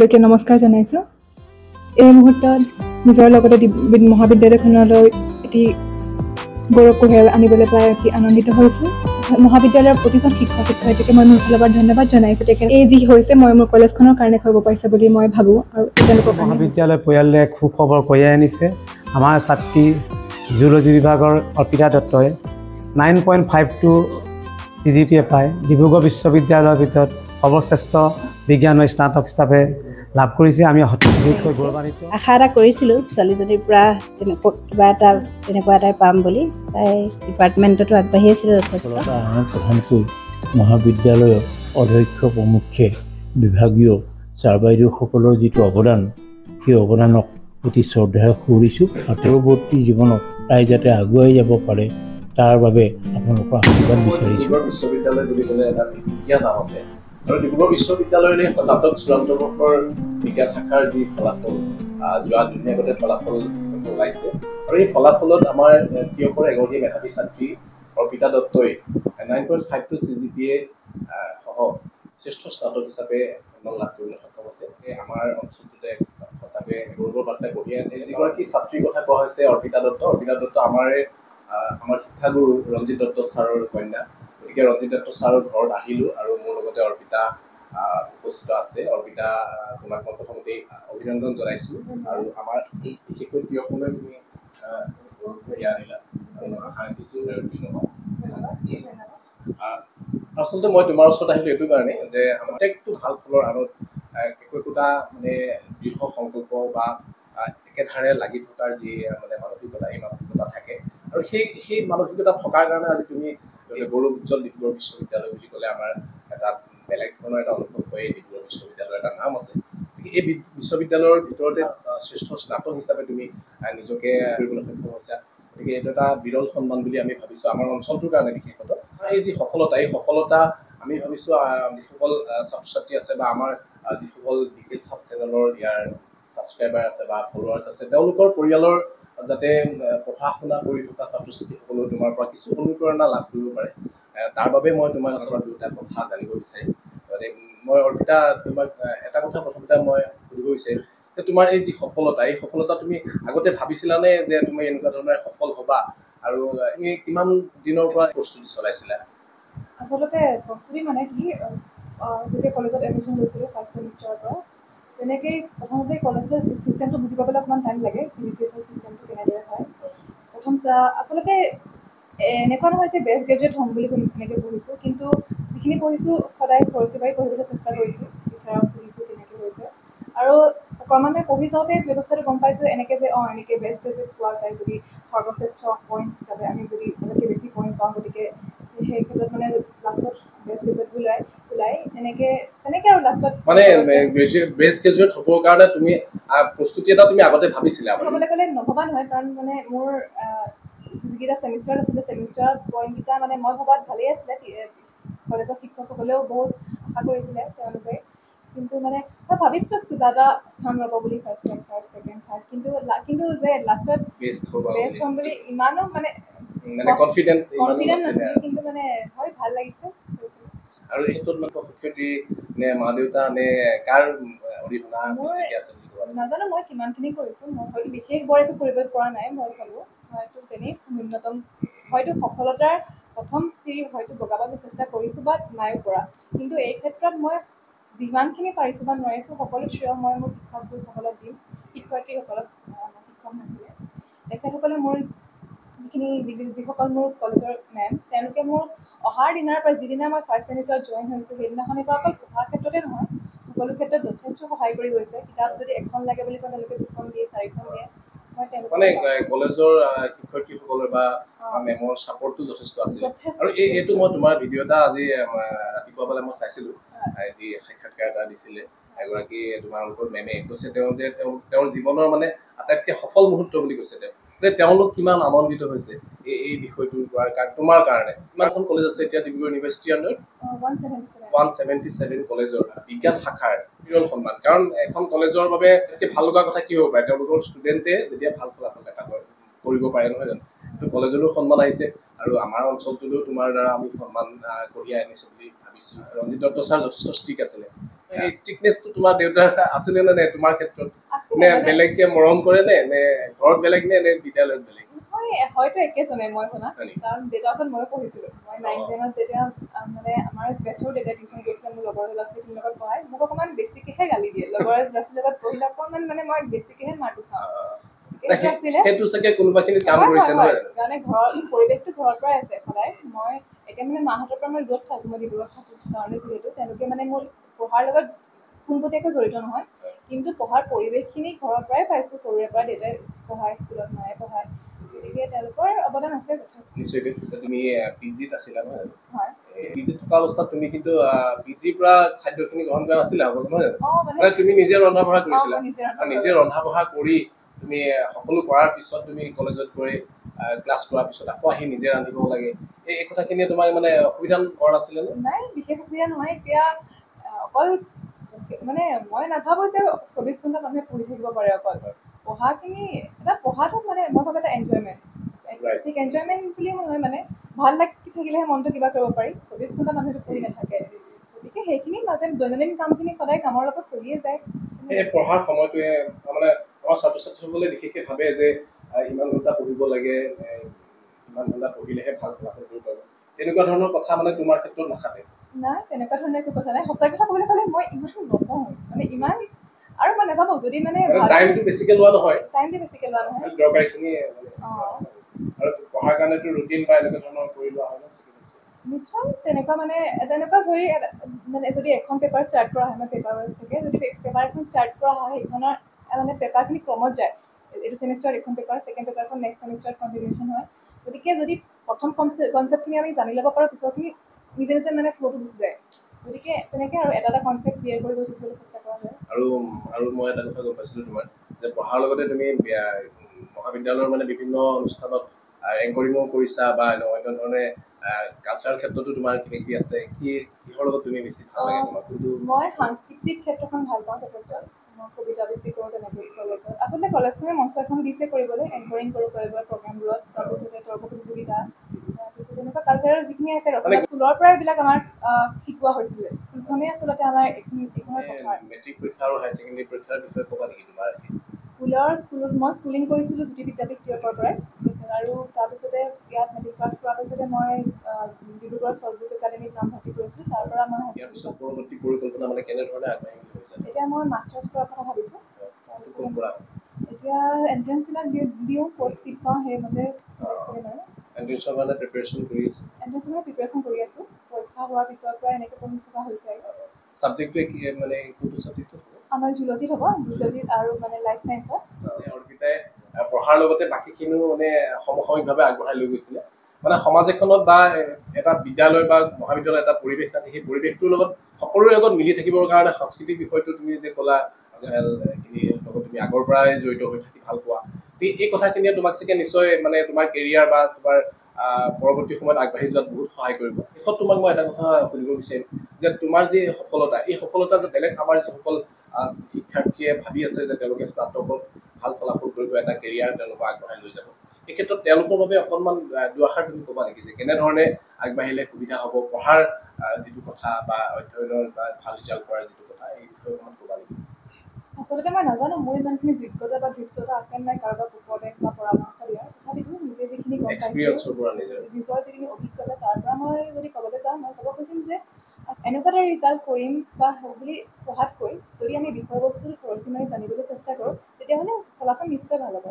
লোকে নমস্কাৰ জনাইছোঁ। এই মুহূৰ্তত নিজৰ লগতে মহাবিদ্যালয়খনলৈ এটি গৌৰৱ কঢ়িয়াই আনিবলৈ পাই অতি আনন্দিত হৈছোঁ। মহাবিদ্যালয়ৰ প্ৰতিজন শিক্ষক শিক্ষয়িত্ৰীকে মই মোৰ ফালৰ পৰা ধন্যবাদ জনাইছোঁ। তেখেত এই যি হৈছে মই মোৰ কলেজখনৰ কাৰণে কৰিব পাৰিছে বুলি মই ভাবোঁ আৰু তেওঁলোকৰ মহাবিদ্যালয় পৰিয়ালে সুখবৰ কঢ়িয়াই আনিছে। আমাৰ ছাত্ৰী জুলজি বিভাগৰ অৰ্পিতা দত্তই 9.52 CGPA পায় ডিব্ৰুগড় বিশ্ববিদ্যালয়ৰ ভিতৰত সৰ্বশ্ৰেষ্ঠ বিজ্ঞানৰ স্নাতক হিচাপে লাভ কৰিছে। আমি অতিশয় গৌৰৱান্বিত। আশা এটা কৰিছিলোঁ ছোৱালীজনীৰ পৰা কিবা এটা তেনেকুৱা এটাই পাম বুলি। তাই ডিপাৰ্টমেণ্টতো আগবাঢ়ি আছিলে যথেষ্ট। প্ৰধানকৈ মহাবিদ্যালয়ৰ অধ্যক্ষ প্ৰমুখ্যে বিভাগীয় ছাৰ বাইদেউসকলৰ যিটো অৱদান, সেই অৱদানক অতি শ্ৰদ্ধাৰে সুৰিছোঁ আৰু পৰৱৰ্তী জীৱনত তাই যাতে আগুৱাই যাব পাৰে তাৰ বাবে আপোনালোকৰ আশীৰ্বাদ বিচাৰিছোঁ। ডিব্ৰুগড় বিশ্ববিদ্যালয় বুলি ক'লে এটা বিজ্ঞান নাম আছে আৰু ডিব্ৰুগড় বিশ্ববিদ্যালয়ৰে দ্বাদশ চূড়ান্ত বৰ্ষৰ বিজ্ঞান শাখাৰ যি ফলাফল যোৱা দুদিন আগতে ফলাফল ওলাইছে আৰু এই ফলাফলত আমাৰ তিয়কৰ এগৰাকী মেধাৱী ছাত্ৰী অৰ্পিতা দত্তই 9.52 CGPA সহ শ্ৰেষ্ঠ স্নাতক হিচাপে লাভ কৰিবলৈ সক্ষম হৈছে। আমাৰ অঞ্চলটোতে সঁচাকৈ গৌৰৱৰ বাৰ্তা কঢ়িয়াই আছে। যিগৰাকী ছাত্ৰীৰ কথা কোৱা হৈছে অৰ্পিতা দত্ত আমাৰ শিক্ষাগুৰু ৰঞ্জিত দত্ত ছাৰৰ কন্যা। গতিকে ৰঞ্জিত দত্ত ছাৰৰ ঘৰত আহিলোঁ আৰু মোৰ লগতে অৰ্পিতা উপস্থিত আছে। অৰ্পিতা, তোমাক মই প্ৰথমতেই অভিনন্দন জনাইছোঁ আৰু আমাৰ বিশেষকৈ প্ৰিয়সকলে তুমি আনিলা আশা ৰাখিছোঁ আচলতে মই তোমাৰ ওচৰত আহিলোঁ এইটো কাৰণে যে প্ৰত্যেকটো ভাল ফলৰ আঁৰত একোটা মানে দৃঢ় সংকল্প বা একেধাৰে লাগি থকাৰ যি মানে মানসিকতা, এই মানসিকতা থাকে আৰু সেই মানসিকতা থকাৰ কাৰণে আজি তুমি গৌৰৱ উজ্জ্বল ডিব্ৰুগড় বিশ্ববিদ্যালয় বুলি ক'লে আমাৰ এটা বেলেগ ধৰণৰ এটা অনুভৱ হয়। ডিব্ৰুগড় বিশ্ববিদ্যালয়ৰ এটা নাম আছে। এই বিশ্ববিদ্যালয়ৰ ভিতৰতে শ্ৰেষ্ঠ স্নাতক হিচাপে তুমি নিজকে কৰিবলৈ সক্ষম হৈছা। গতিকে এইটো এটা বিৰল সন্মান বুলি আমি ভাবিছোঁ আমাৰ অঞ্চলটোৰ কাৰণে বিশেষত। এই যি সফলতা, এই সফলতা আমি ভাবিছোঁ যিসকল ছাত্ৰ ছাত্ৰী আছে বা আমাৰ যিসকল DK ছাব চেনেলৰ ইয়াৰ ছাবস্ক্ৰাইবাৰ আছে বা ফলোৱাৰ্ছ আছে, তেওঁলোকৰ পৰিয়ালৰ যাতে পঢ়া শুনা কৰি থকা ছাত্ৰ ছাত্ৰীসকলেও তোমাৰ পৰা কিছু অনুপ্ৰেৰণা লাভ কৰিব পাৰে, তাৰ বাবে মই তোমাক আচলতে দুটা কথা জানিব বিচাৰিম। মই অৰ্পিতা তোমাক এটা কথা প্ৰথমতে মই সুধিব বিচাৰিম যে তোমাৰ এই যি সফলতা, এই সফলতা তুমি আগতে ভাবিছিলানে যে তুমি এনেকুৱা ধৰণে সফল হ'বা আৰু তুমি কিমান দিনৰ পৰা প্ৰস্তুতি চলাইছিলা? আচলতে প্ৰস্তুতি মানে কি, যেতিয়া কলেজত এডমিশ্যন লৈছিলোঁ ফাৰ্ষ্ট ছেমিষ্টাৰৰ পৰা, তেনেকেই প্ৰথমতে কলেজৰ ছিষ্টেমটো বুজি পাবলৈ অকণমান টাইম লাগে। CBCSৰ ছিষ্টেমটো কেনেদৰে হয় আচলতে এনেকুৱা নহয় যে বেষ্ট গ্ৰেজুৱেট হ'ম বুলি এনেকৈ পঢ়িছোঁ, কিন্তু যিখিনি পঢ়িছোঁ সদায় খৰচি পাৰি পঢ়িবলৈ চেষ্টা কৰিছোঁ। টিচাৰক সুধিছোঁ কেনেকৈ হৈছে আৰু ক্ৰমান্বয়ে পঢ়ি যাওঁতে ব্যৱস্থাটো গম পাইছোঁ এনেকৈ যে এনেকৈ বেষ্ট গ্ৰেজুৱেট পোৱা যায় যদি সৰ্বশ্ৰেষ্ঠ পইণ্ট হিচাপে আমি যদি এনেকৈ বেছি পইণ্ট পাওঁ। গতিকে সেই ক্ষেত্ৰত মানে লাষ্টত বেষ্ট গ্ৰেজুৱেট ওলাই তেনেকৈ আৰু লাষ্টত মানে বেষ্ট গ্ৰেজুৱেট হ'বৰ কাৰণে তুমি প্ৰস্তুতি এটা তুমি আগতে ভাবিছিলা? ক'বলৈ গ'লে নভবা নহয়, কাৰণ মানে মোৰ যিকেইটা ছেমিষ্টাৰত আছিলে ছেমিষ্টাৰত পইণ্টকেইটা মানে মই ভবাত ভালেই আছিলে। কলেজৰ শিক্ষকসকলেও বহুত আশা কৰিছিলে তেওঁলোকে, কিন্তু মানে মই ভাবিছিলোঁ কিবা এটা স্থান ৰ'ব বুলি first class, first second third, কিন্তু যে লাষ্টত বেষ্ট হ'ম বুলি ইমানো মানে কনফিডেণ্ট নাছিলে, কিন্তু মানে হয় ভাল লাগিছে। আৰু এই ক্ষেত্ৰত মানে শিক্ষয়িত্ৰী নে মা দেউতা নে কাৰ অৰিহণা বেছিকৈ আছে বুলি ক'বা? নাজানো মই কিমানখিনি কৰিছোঁ, মই হয়তো বিশেষ বৰ একো কৰিব পৰা নাই। মই ভাবোঁ হয়তো তেনেই ন্যূনতম হয়তো সফলতাৰ প্ৰথম চিৰি হয়তো বগাবলৈ চেষ্টা কৰিছোঁ বা নাইও পৰা, কিন্তু এই ক্ষেত্ৰত মই যিমানখিনি পাৰিছোঁ বা নোৱাৰিছোঁ সকলো শ্ৰেয় মই মোৰ শিক্ষকসকলক দিম। শিক্ষয়িত্ৰীসকলক শিক্ষক নাছিলে তেখেতসকলে মোৰ যিসকল মোৰ কলেজৰ মেম, তেওঁলোকে মোৰ অহাৰ দিনাৰ পৰা যিদিনা মই ফাৰ্ষ্ট ছেমিষ্টাৰত জইন হৈছোঁ সেইদিনাখনৰ পৰা অকল পঢ়াৰ ক্ষেত্ৰতে নহয় সকলো ক্ষেত্ৰত যথেষ্ট সহায় কৰি গৈছে। কিতাপ যদি এখন লাগে বুলি কয় তেওঁলোকে 2খন দিয়ে, 4খন দিয়ে। মানে কলেজৰ শিক্ষয়িত্ৰীসকলৰ বা মেমৰ ছাপোৰ্টটো যথেষ্ট আছে। আৰু এইটো মই তোমাৰ ভিডিঅ' এটা আজি ৰাতিপুৱা বেলা মই চাইছিলোঁ, যি সাক্ষাৎকাৰ এটা দিছিলে এগৰাকী তোমালোকৰ মেমে কৈছে তেওঁৰ জীৱনৰ মানে আটাইতকৈ সফল মুহূৰ্ত বুলি কৈছে তেওঁলোক কিমান আনন্দিত হৈছে এই বিষয়টোৰ পৰা তোমাৰ কাৰণে। কিমানখন কলেজ আছে এতিয়া ডিব্ৰুগড় ইউনিভাৰ্চিটিৰ আণ্ডাৰত? 177 কলেজৰ বিজ্ঞান শাখাৰ বিৰল সন্মান। কাৰণ এখন কলেজৰ বাবে ভাল লগা কথা কি হ'ব পাৰে, তেওঁলোকৰ ষ্টুডেণ্টে যেতিয়া ভাল ফলাফল দেখা কৰিব পাৰে, নহয় জানো? সেইটো কলেজলৈও সন্মান আহিছে আৰু আমাৰ অঞ্চলটোলৈও তোমাৰ দ্বাৰা আমি সন্মান কঢ়িয়াই আনিছোঁ বুলি ভাবিছোঁ। ৰঞ্জিত দত্ত ছাৰ যথেষ্ট ষ্ট্ৰিক্ট আছিলে, এই ষ্ট্ৰিকনেছটো তোমাৰ দেউতাৰ আছিলে নে তোমাৰ ক্ষেত্ৰত আছিলে নে মানে বেলেগকে মৰম কৰে নে ঘৰত বেলেগ নে বিদ্যালয়ত বেলেগ হয়তো একেজনে মই জনা হয় নেকি? কাৰণ দেউতাৰ ওচৰত ময়ো পঢ়িছিলোঁ মই 9-10ত তেতিয়া মানে আমাৰ বেছৰ দেউতাই টিউশ্যন কৰিছিলে মোৰ লগৰ ল'ৰা ছোৱালীখিনিৰ লগত পঢ়াই মোক অকণমান বেছিকেহে গালি দিয়ে লগৰ ল'ৰা ছোৱালীৰ লগত পঢ়িলে অকণমান মানে মই বেছিকেহে মাৰটো খাওঁ সেইটো আছিলে সেইটো চাগে কোনোবাখিনিত কাম হয় কৰিছে হয় নহয় হয় জানো? কাৰণে ঘৰৰ পৰিৱেশটো ঘৰৰ পৰাই আছে সদায় মই এতিয়া মানে মাহঁতৰ পৰা মই দূৰত থাকোঁ মই দূৰত থাকোঁ কাৰণে যিহেতু তেওঁলোকে মানে মোৰ পঢ়াৰ লগত পোনপটীয়াকৈ জড়িত নহয় কিন্তু পঢ়াৰ পৰিৱেশখিনি ঘৰৰ পৰাই পাইছোঁ সৰুৰে পৰা দেউতাই পঢ়ায় স্কুলত মায়ে পঢ়ায় গতিকে তেওঁলোকৰ অৱদান আছে যথেষ্ট নিশ্চয়কৈ তুমি পিজিত আছিলা নহয় জানো হয় পিজিত থকা অৱস্থাত তুমি কিন্তু পিজিৰ পৰা খাদ্যখিনি গ্ৰহণ কৰা নাছিলা আকৌ নহয় জানো অঁ মানে তুমি নিজে ৰন্ধা বঢ়া কৰিছিলা মই নিজে আৰু নিজে ৰন্ধা বঢ়া কৰি তুমি সকলো কৰাৰ পিছত তুমি কলেজত গৈ ক্লাছ কৰাৰ পিছত আকৌ আহি নিজে ৰান্ধিব লাগে এই কথাখিনিয়ে তোমাক মানে অসুবিধা কৰা নাছিলে নে নাই বিশেষ সুবিধা নহয় এতিয়া অকল মানে মই নাভাবোঁ যে 24 ঘণ্টা মানুহে পঢ়ি থাকিব পাৰে অকল পঢ়াখিনি এটা পঢ়াটো মানে মই ভাবোঁ এটা এনজয়মেণ্ট Right. ঠিক এনজয়মেণ্ট বুলি নহয় মানে ভাল লাগি থাকিলেহে মনটো কিবা কৰিব পাৰি 24 ঘণ্টা মানুহেতো পঢ়ি নাথাকে গতিকে সেইখিনি মাজে দৈনন্দিন কামখিনি সদায় কামৰ লগত চলিয়ে যায় এই পঢ়াৰ সময়টোৱে মানে আমাৰ ছাত্ৰ ছাত্ৰীসকলে বিশেষকৈ ভাবে যে ইমান ঘণ্টা পঢ়িব লাগে ইমান ঘণ্টা পঢ়িলেহে ভাল ফলাফল কৰিব পাৰিব তেনেকুৱা ধৰণৰ কথা মানে তোমাৰ ক্ষেত্ৰত নাখাতে নাই তেনেকুৱা ধৰণৰ একো কথা নাই সঁচা কথা ক'বলৈ গ'লে মই ইমান নপঢ়োঁ মানে ইমান আৰু মই নাভাবোঁ যদি মানে টাইমটো বেছিকৈ লোৱা নহয় টাইমটো বেছিকৈ লোৱা নহয় দৰকাৰীখিনি মানে অঁ আৰু পঢ়াৰ কাৰণেতো ৰুটিন বা এনেকুৱা ধৰণৰ কৰি লোৱা হয় ন নিশ্চয় তেনেকুৱা মানে তেনেকুৱা ধৰি মানে যদি এখন পেপাৰ ষ্টাৰ্ট কৰা হয় মানে পেপাৰ ৱাইজ থাকে যদি পেপাৰ এখন ষ্টাৰ্ট কৰা হয় সেইখনৰ মানে পেপাৰখিনি ক্ৰমত যায় এইটো ছেমিষ্টাৰত এখন পেপাৰ ছেকেণ্ড পেপাৰখন নেক্সট ছেমিষ্টাৰত কণ্টিনিউশ্যন হয় গতিকে যদি প্ৰথম কনচেপ্টখিনি আমি জানি ল'ব পাৰোঁ পিছৰখিনি নিজে নিজে মানে ফ্ল'টো গুচি যায় গতিকে তেনেকৈ আৰু এটা এটা কনচেপ্ট ক্লিয়াৰ কৰি গৈ থাকিবলৈ চেষ্টা কৰা যায় আৰু মই এটা কথা গম পাইছিলোঁ তোমাৰ যে পঢ়াৰ লগতে তুমি মহাবিদ্যালয়ৰ মানে বিভিন্ন অনুষ্ঠানত এংকৰিঙো কৰিছা বা অন্য ধৰণে কালচাৰৰ ক্ষেত্ৰতো তোমাৰ কিবা কিবি আছে কিহৰ লগত তুমি বেছি ভাল লাগে তোমাৰ কোনটো মই সাংস্কৃতিক ক্ষেত্ৰখন ভাল পাওঁ যথেষ্ট মই কবিতা আবৃত্তি কৰোঁ তেনেকৈ কলেজত আচলতে কলেজখনে মঞ্চ এখন দিছে কৰিবলৈ এংকৰিং কৰোঁ কলেজৰ প্ৰগ্ৰামবোৰত তাৰপিছতে তৰ্ক প্ৰতিযোগিতা তাৰপিছত তেনেকুৱা কালচাৰৰ যিখিনি আছে ৰচনা স্কুলৰ পৰা এইবিলাক আমাৰ শিকোৱা হৈছিলে স্কুলখনেই আচলতে আমাৰ এইখনৰ পথাৰ মেট্ৰিক পৰীক্ষা আৰু হায়াৰ ছেকেণ্ডেৰী পৰীক্ষাৰ বিষয়ে ক'বা নেকি তোমাৰ স্কুলত মই স্কুলিং কৰিছিলোঁ জ্যোতি বিদ্যাপীঠ টিয়কৰ পৰাই আৰু তাৰপিছতে ইয়াত মেট্ৰিক পাছ কৰাৰ পিছতে মই ডিব্ৰুগড় চল্টব্ৰুক একাডেমীত নামভৰ্তি কৰিছিলোঁ তাৰ পৰা মই ইয়াৰ পিছত পৰৱৰ্তী পৰিকল্পনা মানে কেনেধৰণে আগবাঢ়িম বুলি ভাবিছা এতিয়া মই মাষ্টাৰ্ছ কৰাৰ কথা ভাবিছোঁ ক'ত কৰা এতিয়া এণ্ট্ৰেঞ্চবিলাক দিওঁ ক'ত চিট পাওঁ সেইমতে কৰিম আৰু এণ্ট্ৰেঞ্চৰ কাৰণে প্ৰিপেৰেশ্যন কৰি আছে এণ্ট্ৰেঞ্চৰ কাৰণে প্ৰিপেৰেশ্যন কৰি আছোঁ পৰীক্ষা হোৱাৰ পিছৰ পৰা এনেকৈ পঢ়ি থকা হৈছে আৰু ছাবজেক্টটোৱে কি মানে কোনটো ছাবজেক্টত আমাৰ জুলজিত হ'ব জুলজিত আৰু মানে লাইফ ছায়েন্সত অৰ্পিতাই পঢ়াৰ লগতে বাকীখিনিও মানে সমসাময়িকভাৱে আগবঢ়াই লৈ গৈছিলে মানে সমাজ এখনত বা এটা বিদ্যালয় বা মহাবিদ্যালয় এটা পৰিৱেশ থাকে সেই পৰিৱেশটোৰ লগত সকলোৰে লগত মিলি থাকিবৰ কাৰণে সাংস্কৃতিক বিষয়টো তুমি যে ক'লা এইখিনিৰ লগত তুমি আগৰ পৰাই জড়িত হৈ থাকি ভাল পোৱা এই কথাখিনিয়ে তোমাক চাগে নিশ্চয় মানে তোমাৰ কেৰিয়াৰ বা তোমাৰ পৰৱৰ্তী সময়ত আগবাঢ়ি যোৱাত বহুত সহায় কৰিব শেষত তোমাক মই এটা কথা সুধিব বিচাৰিম যে তোমাৰ যি সফলতা এই সফলতা যে বেলেগ আমাৰ যিসকল শিক্ষাৰ্থীয়ে ভাবি আছে যে তেওঁলোকে স্নাতকত ভাল ফলাফল কৰিব এটা কেৰিয়াৰ তেওঁলোকক আগবঢ়াই লৈ যাব এই ক্ষেত্ৰত তেওঁলোকৰ বাবে অকণমান দুআষাৰ তুমি ক'বা নেকি যে কেনেধৰণে আগবাঢ়িলে সুবিধা হ'ব পঢ়াৰ যিটো কথা বা অধ্যয়নৰ বা ভাল ৰিজাল্ট কৰাৰ যিটো কথা এই বিষয়ে অকণমান ক'বা নেকি আচলতে মই নাজানো মোৰ ইমানখিনি যোগ্যতা বা দৃষ্টতা আছে নাই কাৰোবাক উপদেশ বা পৰামৰ্শ দিয়াৰ তথাপিতো নিজে যিখিনি গম এক্সপিৰিয়েঞ্চৰ পৰা নিজৰ যিখিনি অভিজ্ঞতা তাৰ পৰা মই যদি ক'বলৈ যাওঁ মই ক'ব খুজিম যে এনেকুৱা এটা ৰিজাল্ট কৰিম বা বুলি পঢ়াতকৈ যদি আমি বিষয়বস্তুটো খৰচি মাৰি জানিবলৈ চেষ্টা কৰোঁ তেতিয়াহ'লে ফলাফল নিশ্চয় ভাল হ'ব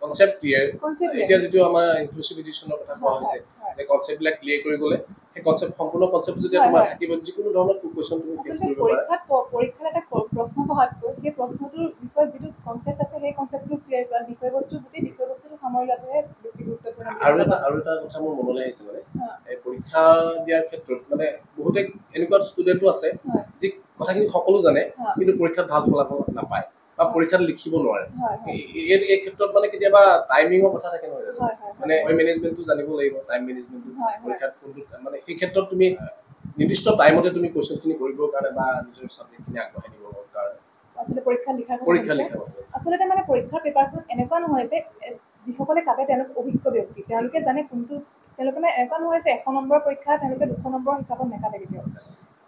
কনচেপ্ট ক্লিয়াৰ Concept clear. এতিয়া যিটো আমাৰ ইনক্লুচিভ এডুকেশ্যনৰ কথা কোৱা হৈছে যে কনচেপ্টবিলাক ক্লিয়াৰ কৰি গ'লে সেই কনচেপ্ট সম্পূৰ্ণ কনচেপ্ট যেতিয়া তোমাৰ থাকিব যিকোনো ধৰণৰ কুৱেশ্যন তুমি ফেচ আচলতে কৰিব পাৰা পৰীক্ষাত এটা প্ৰশ্ন পঢ়াতকৈ সেই প্ৰশ্নটোৰ বিষয়ত যিটো কনচেপ্ট আছে সেই কনচেপ্টটো ক্লিয়াৰ কৰা গোটেই বিষয়বস্তুটো সামৰি লোৱাটোহে বেছি গুৰুত্বপূৰ্ণ আৰু এটা কথা মোৰ মনলৈ আহিছে মানে এই পৰীক্ষা দিয়াৰ ক্ষেত্ৰত মানে বহুতে এনেকুৱা ষ্টুডেণ্টো আছে যি কথাখিনি সকলো জানে কিন্তু পৰীক্ষাত ভাল ফলাফল নাপায় বা পৰীক্ষাত লিখিব নোৱাৰে এই ক্ষেত্ৰত মানে কেতিয়াবা টাইমিঙৰ কথা থাকে নহয় জানো মানে মেনেজমেণ্টটো জানিব লাগিব টাইম মেনেজমেণ্টটো পৰীক্ষাত কোনটো মানে সেই ক্ষেত্ৰত তুমি নিৰ্দিষ্ট টাইমতে তুমি কুৱেশ্যনখিনি কৰিবৰ কাৰণে বা নিজৰ ছাবজেক্টখিনি আগবঢ়াই নিবৰ কাৰণে আচলতে পৰীক্ষা লিখাৰ কথা আচলতে মানে পৰীক্ষাৰ পেপাৰখন এনেকুৱা নহয় যে যিসকলে কাটে তেওঁলোক অভিজ্ঞ ব্যক্তি তেওঁলোকে জানে কোনটো তেওঁলোকে মানে এনেকুৱা নহয় যে 100 নম্বৰৰ পৰীক্ষা তেওঁলোকে 200 নম্বৰ হিচাপত নেকাটে কেতিয়াও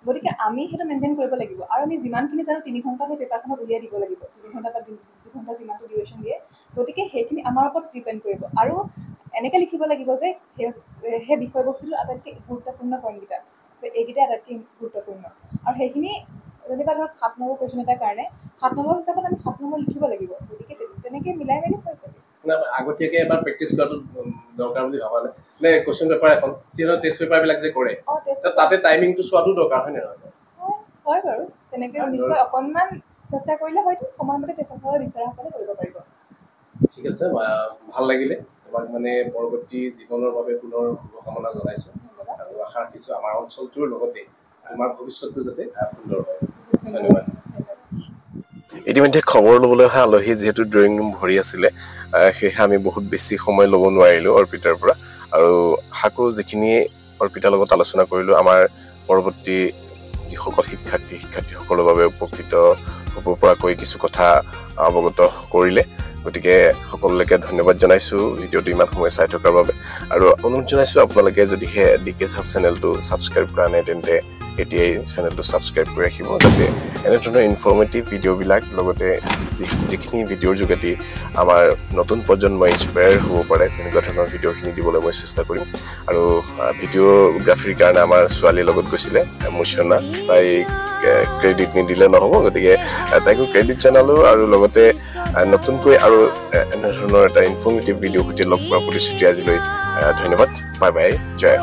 গতিকে আমি সেইটো মেইনটেইন কৰিব লাগিব আৰু আমি যিমানখিনি জানো 3 ঘণ্টা সেই পেপাৰখনত উলিয়াই দিব লাগিব 3 ঘণ্টা বা 2 ঘণ্টা যিমানটো ডিউৰেশ্যন দিয়ে গতিকে সেইখিনি আমাৰ ওপৰত ডিপেণ্ড কৰিব আৰু এনেকৈ লিখিব লাগিব যে সেই বিষয়বস্তুটোৰ আটাইতকৈ গুৰুত্বপূৰ্ণ পইণ্টকেইটা যে এইকেইটা আটাইতকৈ গুৰুত্বপূৰ্ণ আৰু সেইখিনি যেনিবা ধৰক 7 নম্বৰ কুৱেশ্যন এটাৰ কাৰণে 7 নম্বৰ হিচাপত আমি 7 নম্বৰ লিখিব লাগিব গতিকে তেনেকৈ মিলাই মেলি হৈ চাগে আগতীয়াকৈ এবাৰ প্ৰেক্টিছ কৰাটো দৰকাৰ বুলি ভাবা নাই নে কুৱেশ্যন পেপাৰ এখন যিহেতু টেষ্ট পেপাৰবিলাক যে কৰে তাতে টাইমিংটো চোৱাটো দৰকাৰ হয় নে নহয় হয় বাৰু তেনেকৈ নিশ্চয় অকণমান চেষ্টা কৰিলে হয়তো সময়মতে তেখেতসকলৰ টিচাৰসকলে কৰিব পাৰিব ঠিক আছে ভাল লাগিলে তোমাক মানে পৰৱৰ্তী জীৱনৰ বাবে পুনৰ শুভকামনা জনাইছোঁ আৰু আশা ৰাখিছোঁ আমাৰ অঞ্চলটোৰ লগতে আমাৰ ভৱিষ্যতটো যাতে সুন্দৰ হয় ধন্যবাদ ইতিমধ্যে খবৰ ল'বলৈ অহা আলহী যিহেতু ড্ৰয়িং ৰুম ভৰি আছিলে সেয়েহে আমি বহুত বেছি সময় ল'ব নোৱাৰিলোঁ অৰ্পিতাৰ পৰা আৰু আকৌ যিখিনি অৰ্পিতাৰ লগত আলোচনা কৰিলোঁ আমাৰ পৰৱৰ্তী যিসকল শিক্ষাৰ্থীসকলৰ বাবে উপকৃত হ'ব পৰাকৈ কিছু কথা অৱগত কৰিলে গতিকে সকলোকে ধন্যবাদ জনাইছোঁ ভিডিঅ'টো ইমান সময় চাই থকাৰ বাবে আৰু অনুৰোধ জনাইছোঁ আপোনালোকে যদিহে DKS Hub চেনেলটো ছাবস্ক্ৰাইব কৰা নাই তেন্তে এতিয়াই চেনেলটো ছাবস্ক্ৰাইব কৰি ৰাখিব যাতে এনেধৰণৰ ইনফৰ্মেটিভ ভিডিঅ'বিলাক লগতে যিখিনি ভিডিঅ'ৰ যোগেদি আমাৰ নতুন প্ৰজন্ম ইনস্পায়াৰ হ'ব পাৰে তেনেকুৱা ধৰণৰ ভিডিঅ'খিনি দিবলৈ মই চেষ্টা কৰিম আৰু ভিডিঅ'গ্ৰাফীৰ কাৰণে আমাৰ ছোৱালীৰ লগত গৈছিলে মুচনা তাইক ক্ৰেডিট নিদিলে নহ'ব গতিকে তাইকো ক্ৰেডিট জনালোঁ আৰু লগতে নতুনকৈ আৰু এনেধৰণৰ এটা ইনফৰ্মেটিভ ভিডিঅ'ৰ সৈতে লগ পোৱাৰ প্ৰতিশ্ৰুতি আজিলৈ ধন্যবাদ বাই বাই জয়